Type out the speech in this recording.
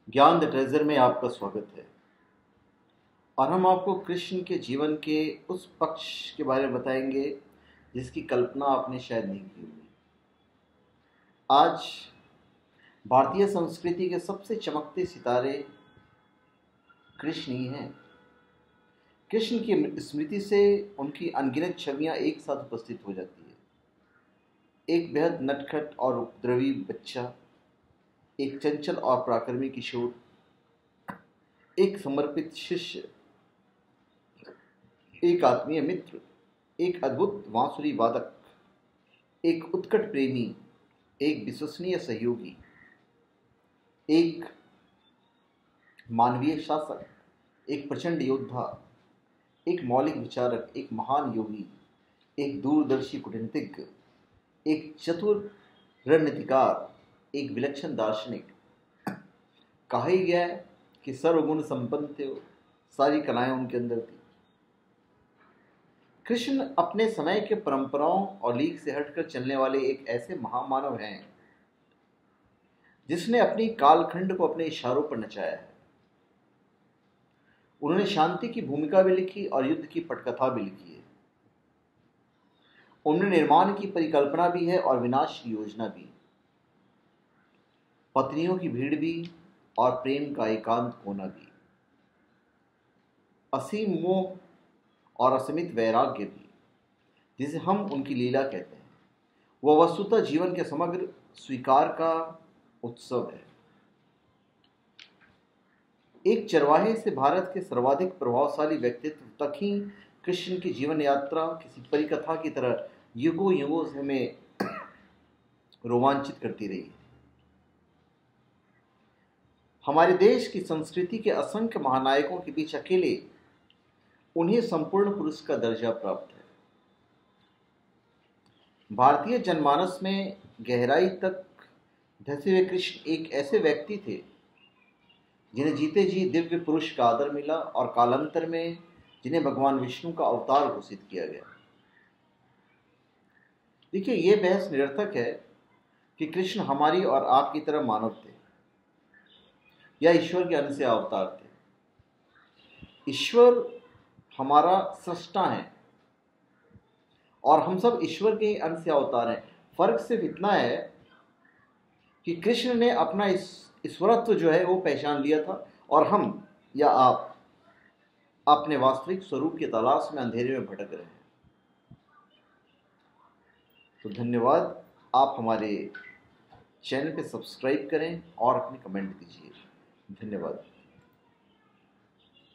ज्ञान the treasure में आपका स्वागत है। और हम आपको कृष्ण के जीवन के उस पक्ष के बारे में बताएंगे जिसकी कल्पना आपने शायद नहीं की होगी। आज भारतीय संस्कृति के सबसे चमकते सितारे कृष्ण ही हैं। कृष्ण की स्मृति से उनकी अनगिनत छवियां एक साथ उपस्थित हो जाती है। एक बेहद नटखट और उपद्रवी बच्चा, एक चंचल और पराक्रमी किशोर, एक समर्पित शिष्य, एक आत्मीय मित्र, एक अद्भुत बांसुरी वादक, एक उत्कट प्रेमी, एक विश्वसनीय सहयोगी, एक मानवीय शासक, एक प्रचंड योद्धा, एक मौलिक विचारक, एक महान योगी, एक दूरदर्शी कूटनीतिज्ञ, एक चतुर रणनीतिकार, एक विलक्षण दार्शनिक। कहा ही गया है कि सर्वगुण संपन्न थे, सारी कलाएं उनके अंदर थी। कृष्ण अपने समय के परंपराओं और लीक से हटकर चलने वाले एक ऐसे महामानव हैं जिसने अपनी कालखंड को अपने इशारों पर नचाया है। उन्होंने शांति की भूमिका भी लिखी और युद्ध की पटकथा भी लिखी है। उन्होंने निर्माण की परिकल्पना भी है और विनाश की योजना भी, पत्नियों की भीड़ भी और प्रेम का एकांत कोना भी, असीम मोह और असीमित वैराग्य भी, जिसे हम उनकी लीला कहते हैं। वह वस्तुतः जीवन के समग्र स्वीकार का उत्सव है। एक चरवाहे से भारत के सर्वाधिक प्रभावशाली व्यक्तित्व तक ही कृष्ण की जीवन यात्रा किसी परिकथा की तरह युगों युगों से हमें रोमांचित करती रही है। हमारे देश की संस्कृति के असंख्य महानायकों के बीच अकेले उन्हें संपूर्ण पुरुष का दर्जा प्राप्त है। भारतीय जनमानस में गहराई तक धसे हुए कृष्ण एक ऐसे व्यक्ति थे जिन्हें जीते जी दिव्य पुरुष का आदर मिला और कालांतर में जिन्हें भगवान विष्णु का अवतार घोषित किया गया। देखिए, यह बहस निरर्थक है कि कृष्ण हमारी और आपकी तरह मानव थे या ईश्वर के अंश से अवतार थे। ईश्वर हमारा सृष्टा है और हम सब ईश्वर के ही अंश से अवतार हैं। फर्क सिर्फ इतना है कि कृष्ण ने अपना ईश्वरत्व जो है वो पहचान लिया था और हम या आप अपने वास्तविक स्वरूप की तलाश में अंधेरे में भटक रहे हैं। तो धन्यवाद। आप हमारे चैनल पे सब्सक्राइब करें और अपने कमेंट दीजिए। धन्यवाद।